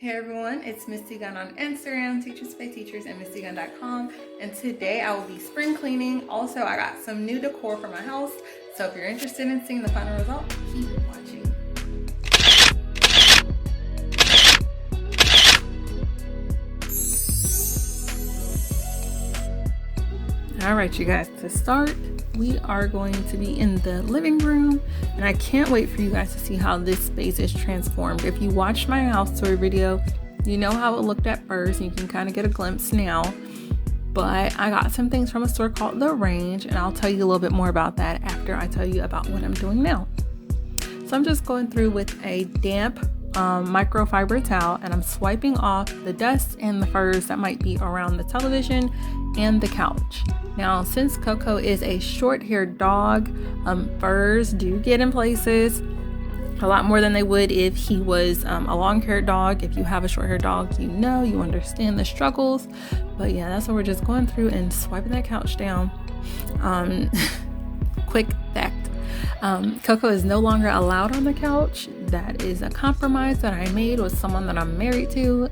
Hey everyone, it's MissDGunn on Instagram, TeachersPayTeachers, and MissDGunn.com. And today I will be spring cleaning. Also, I got some new decor for my house. So if you're interested in seeing the final result, keep watching. All right, you guys, to start, we are going to be in the living room, and I can't wait for you guys to see how this space is transformed. If you watched my house tour video, you know how it looked at first, and you can kind of get a glimpse now. But I got some things from a store called The Range, and I'll tell you a little bit more about that after I tell you about what I'm doing now. So I'm just going through with a damp microfiber towel, and I'm swiping off the dust and the furs that might be around the television and the couch. Now, since Coco is a short-haired dog, furs do get in places a lot more than they would if he was a long-haired dog. If you have a short-haired dog, you know, you understand the struggles. But yeah, that's what we're just going through and swiping that couch down. Quick fact, Coco is no longer allowed on the couch. That is a compromise that I made with someone that I'm married to.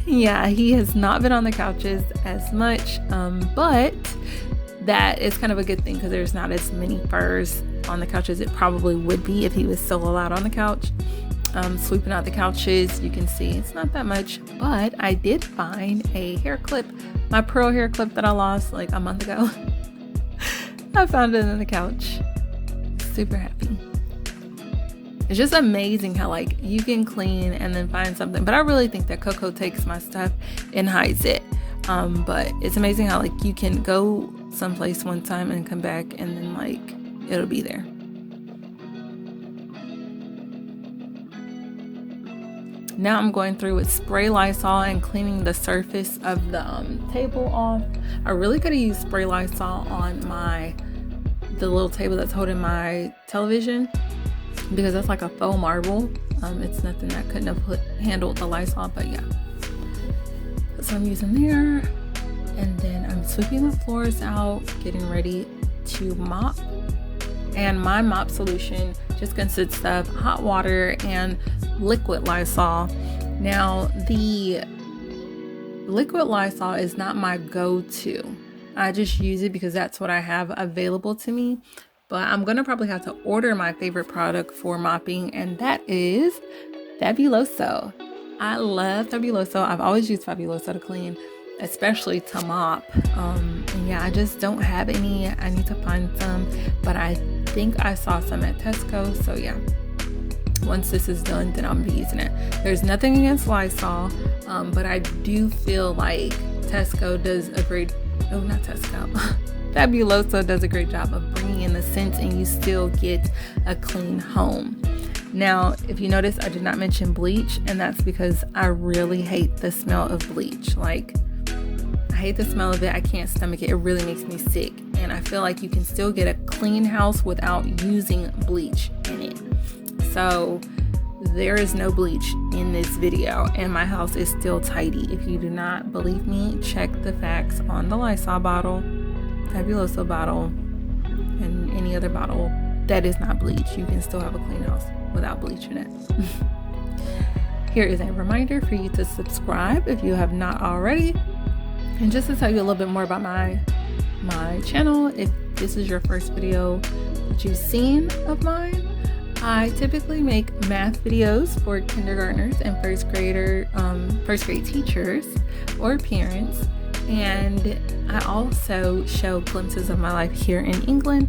Yeah, he has not been on the couches as much, but that is kind of a good thing because there's not as many furs on the couch as it probably would be if he was still allowed on the couch. Sweeping out the couches, you can see it's not that much, but I did find a hair clip, my pearl hair clip that I lost like a month ago. I found it on the couch. Super happy. It's just amazing how like you can clean and then find something, but I really think that Coco takes my stuff and hides it. But it's amazing how like you can go someplace one time and come back and then like it'll be there. Now I'm going through with spray Lysol and cleaning the surface of the table off. I really could have used spray Lysol on the little table that's holding my television, because that's like a faux marble. It's nothing that couldn't have handled the Lysol, but yeah. So I'm using there, and then I'm sweeping the floors out, getting ready to mop. And my mop solution just consists of hot water and liquid Lysol. Now, the liquid Lysol is not my go-to. I just use it because that's what I have available to me. But I'm going to probably have to order my favorite product for mopping, and that is Fabuloso. I love Fabuloso. I've always used Fabuloso to clean, especially to mop. And yeah, I just don't have any. I need to find some, but I think I saw some at Tesco. So yeah, once this is done, then I'll be using it. There's nothing against Lysol, but I do feel like Tesco does a great, oh, not Tesco. Fabuloso does a great job of bringing in the scents, and you still get a clean home. Now, if you notice, I did not mention bleach, and that's because I really hate the smell of bleach. Like, I hate the smell of it. I can't stomach it. It really makes me sick. And I feel like you can still get a clean house without using bleach in it. So there is no bleach in this video, and my house is still tidy. If you do not believe me, check the facts on the Lysol bottle, Fabuloso bottle, and any other bottle that is not bleach. You can still have a clean house without bleach in it. Here is a reminder for you to subscribe if you have not already. And just to tell you a little bit more about my channel, if this is your first video that you've seen of mine, I typically make math videos for kindergartners and first grade teachers or parents. And I also show glimpses of my life here in England.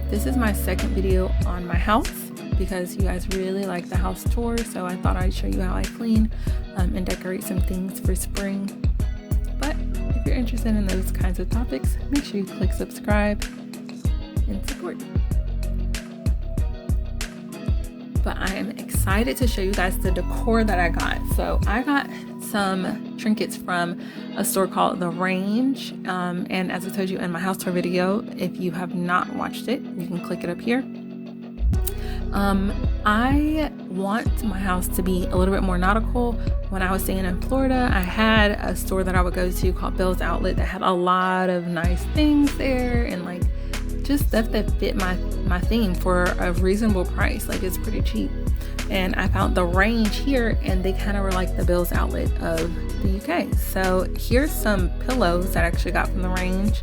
This is my second video on my house because you guys really like the house tour. So I thought I'd show you how I clean and decorate some things for spring. But if you're interested in those kinds of topics, make sure you click subscribe and support. But I am excited to show you guys the decor that I got. So I got some trinkets from a store called The Range, and as I told you in my house tour video, if you have not watched it, you can click it up here. I want my house to be a little bit more nautical. When I was staying in Florida, I had a store that I would go to called Bill's Outlet that had a lot of nice things there, and like just stuff that fit my theme for a reasonable price. Like, it's pretty cheap. and I found the Range here, and they kind of were like the Bill's outlet of the UK. So here's some pillows that I actually got from the Range.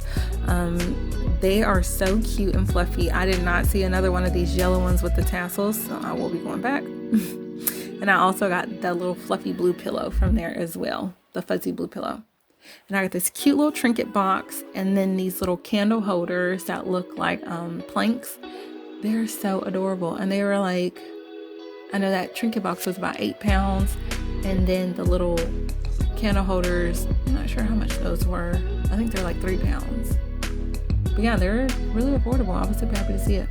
They are so cute and fluffy. I did not see another one of these yellow ones with the tassels, so I will be going back. And I also got the little fluffy blue pillow from there as well, the fuzzy blue pillow. And I got this cute little trinket box, and then these little candle holders that look like planks. They're so adorable, and they were like, I know that trinket box was about 8 pounds, and then the little candle holders, I'm not sure how much those were. I think they're like 3 pounds. But yeah, they're really affordable. I was super happy to see it.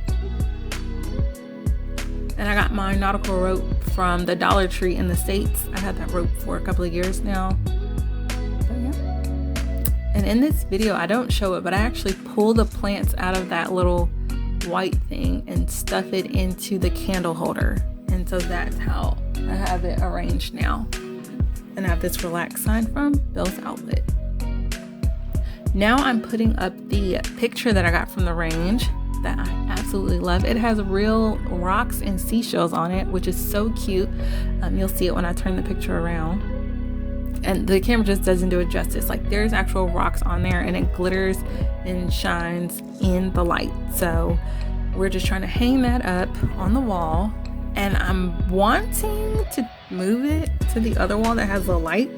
And I got my nautical rope from the Dollar Tree in the States. I had that rope for a couple of years now. But yeah. And in this video, I don't show it, but I actually pull the plants out of that little white thing and stuff it into the candle holder. And so that's how I have it arranged now. And I have this relax sign from Bill's Outlet. Now I'm putting up the picture that I got from the Range that I absolutely love. It has real rocks and seashells on it, which is so cute. You'll see it when I turn the picture around. And the camera just doesn't do it justice. Like, there's actual rocks on there, and it glitters and shines in the light. So we're just trying to hang that up on the wall. And I'm wanting to move it to the other wall that has the light,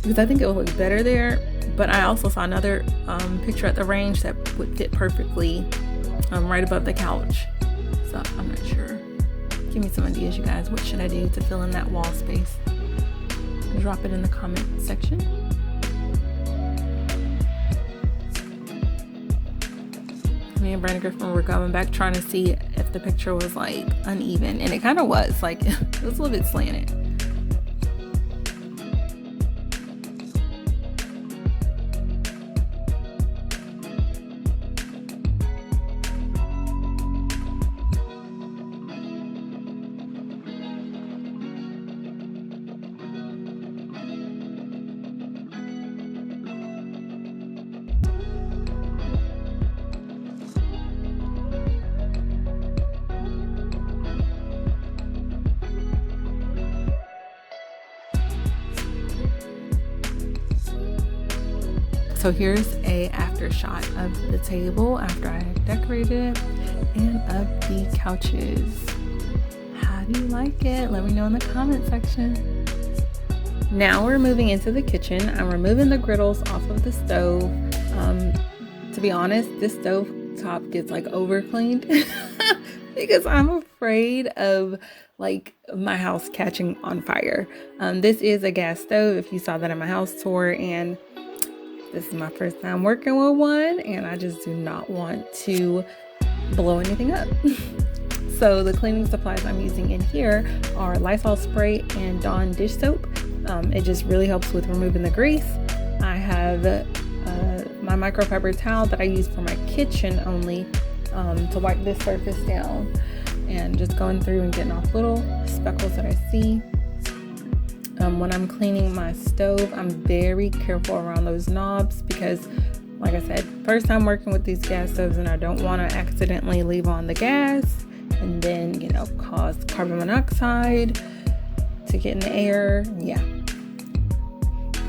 because I think it will look better there. But I also saw another picture at the Range that would fit perfectly right above the couch. So I'm not sure. Give me some ideas, you guys. What should I do to fill in that wall space? Drop it in the comment section. Me and Brandon Griffin were going back trying to see if the picture was like uneven, and it kind of was. Like, it was a little bit slanted. So here's a after shot of the table after I decorated it, and of the couches. How do you like it? Let me know in the comment section. Now we're moving into the kitchen. I'm removing the griddles off of the stove. To be honest, this stove top gets like over cleaned because I'm afraid of like my house catching on fire. This is a gas stove, if you saw that in my house tour, and this is my first time working with one, and I just do not want to blow anything up. So the cleaning supplies I'm using in here are Lysol spray and Dawn dish soap. It just really helps with removing the grease. I have my microfiber towel that I use for my kitchen only to wipe this surface down, and just going through and getting off little speckles that I see. When I'm cleaning my stove, I'm very careful around those knobs because, like I said, first time working with these gas stoves, and I don't want to accidentally leave on the gas and then, cause carbon monoxide to get in the air. Yeah.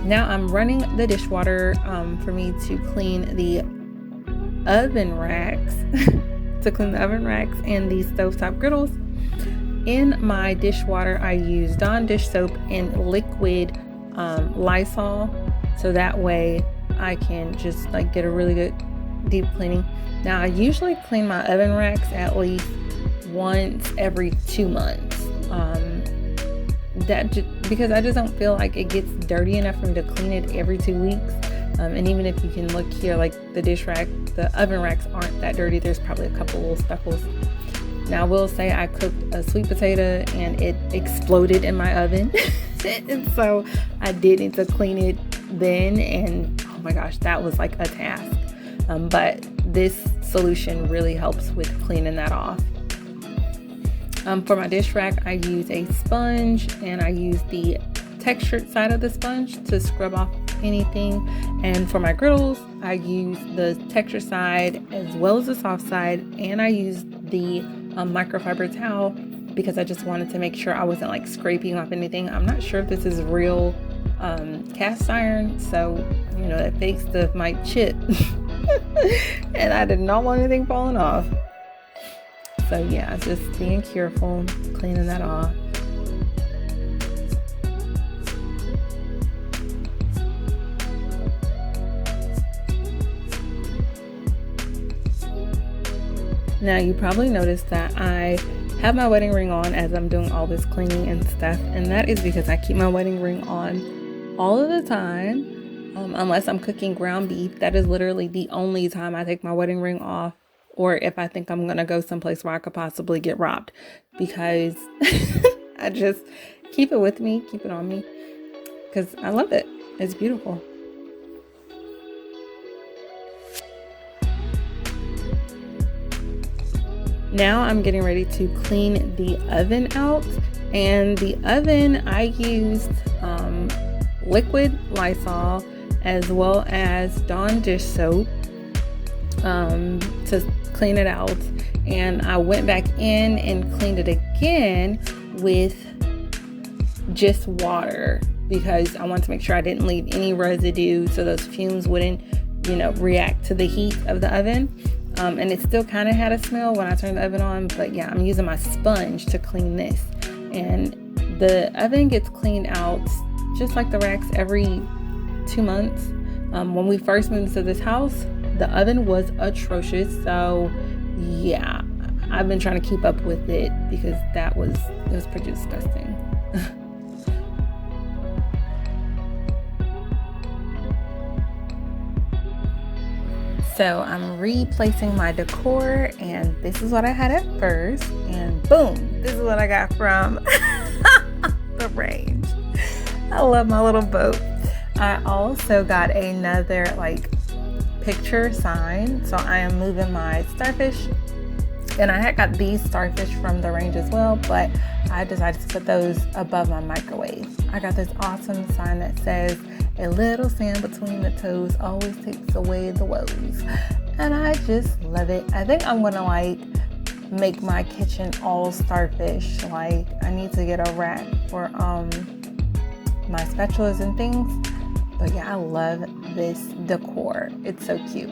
Now I'm running the dishwater for me to clean the oven racks, and these stovetop griddles. In my dishwater, I use Dawn dish soap and liquid Lysol, so that way I can just like get a really good deep cleaning. Now I usually clean my oven racks at least once every 2 months. Because I just don't feel like it gets dirty enough for me to clean it every 2 weeks. And even if you can look here, like the oven racks aren't that dirty. There's probably a couple little speckles. Now I will say I cooked a sweet potato and it exploded in my oven. And so I did need to clean it then, and oh my gosh, that was like a task. But this solution really helps with cleaning that off. For my dish rack, I use a sponge, and I use the textured side of the sponge to scrub off anything. And for my griddles, I use the textured side as well as the soft side, and I use the microfiber towel because I just wanted to make sure I wasn't like scraping off anything. I'm not sure if this is real cast iron, so you know, that fake stuff might chip. And I did not want anything falling off. So yeah, just being careful, cleaning that off. Now you probably noticed that I have my wedding ring on as I'm doing all this cleaning and stuff, and that is because I keep my wedding ring on all of the time. Unless I'm cooking ground beef, that is literally the only time I take my wedding ring off, or if I think I'm gonna go someplace where I could possibly get robbed, because I just keep it with me, keep it on me, because I love it. It's beautiful. Now I'm getting ready to clean the oven out, and the oven I used liquid Lysol as well as Dawn dish soap to clean it out, and I went back in and cleaned it again with just water because I wanted to make sure I didn't leave any residue so those fumes wouldn't, you know, react to the heat of the oven. And it still kind of had a smell when I turned the oven on, but yeah, I'm using my sponge to clean this. And the oven gets cleaned out just like the racks every 2 months. When we first moved into this house, the oven was atrocious. So yeah, I've been trying to keep up with it because it was pretty disgusting. So I'm replacing my decor, and this is what I had at first, and boom, this is what I got from the range. I love my little boat. I also got another like picture sign, so I am moving my starfish, and I had got these starfish from the range as well, but I decided to put those above my microwave. I got this awesome sign that says, "A little sand between the toes always takes away the woes," and I just love it. I think I'm gonna like make my kitchen all starfish. Like I need to get a rack for my spatulas and things. But yeah, I love this decor. It's so cute.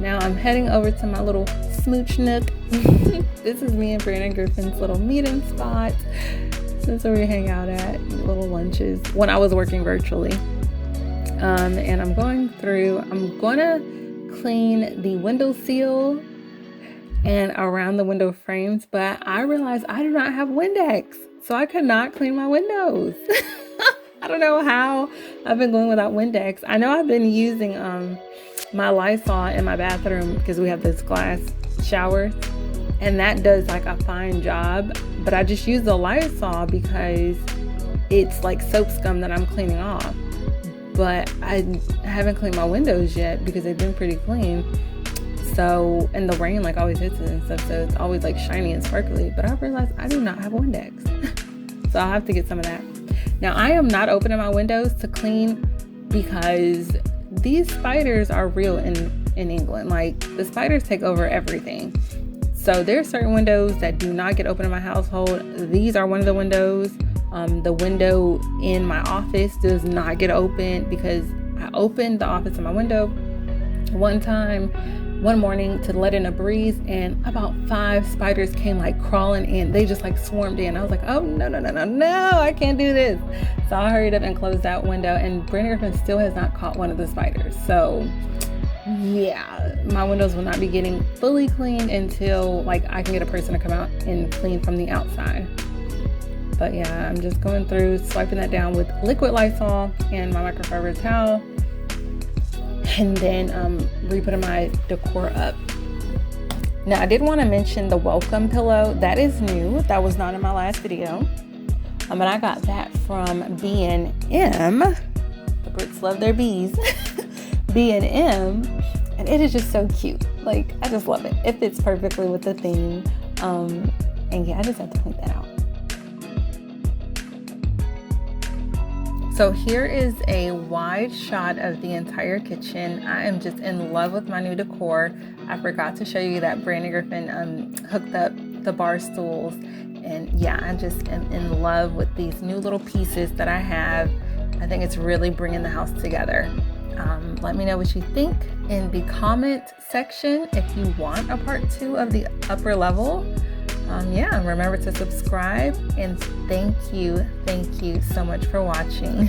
Now I'm heading over to my little smooch nook. This is me and Brandon Griffin's little meeting spot. This is where we hang out at, little lunches, when I was working virtually. And I'm going to clean the window seal and around the window frames, but I realized I do not have Windex, so I could not clean my windows. I don't know how I've been going without Windex. I know I've been using my Lysol in my bathroom because we have this glass shower, and that does like a fine job, but I just use the Lysol because it's like soap scum that I'm cleaning off. But I haven't cleaned my windows yet because they've been pretty clean. So, and the rain like always hits it and stuff, so it's always like shiny and sparkly. But I realized I do not have Windex. So I'll have to get some of that. Now I am not opening my windows to clean because these spiders are real in England. Like the spiders take over everything. So there are certain windows that do not get open in my household. These are one of the windows. The window in my office does not get open because I opened the office in my window one morning to let in a breeze, and about 5 spiders came like crawling in. They just like swarmed in. I was like, oh no, I can't do this. So I hurried up and closed that window, and Brandon Griffin still has not caught one of the spiders. So yeah, my windows will not be getting fully cleaned until like I can get a person to come out and clean from the outside. But yeah, I'm just going through, swiping that down with liquid Lysol and my microfiber towel, and then re-putting my decor up. Now I did want to mention the welcome pillow. That is new. That was not in my last video. But I got that from B&M. The Brits love their B's. B&M, and it is just so cute. Like, I just love it. It fits perfectly with the theme. And yeah, I just have to point that out. So here is a wide shot of the entire kitchen. I am just in love with my new decor. I forgot to show you that Brandon Griffin hooked up the bar stools. And yeah, I just am in love with these new little pieces that I have. I think it's really bringing the house together. Let me know what you think in the comment section if you want a part 2 of the upper level. Yeah, remember to subscribe, and thank you so much for watching.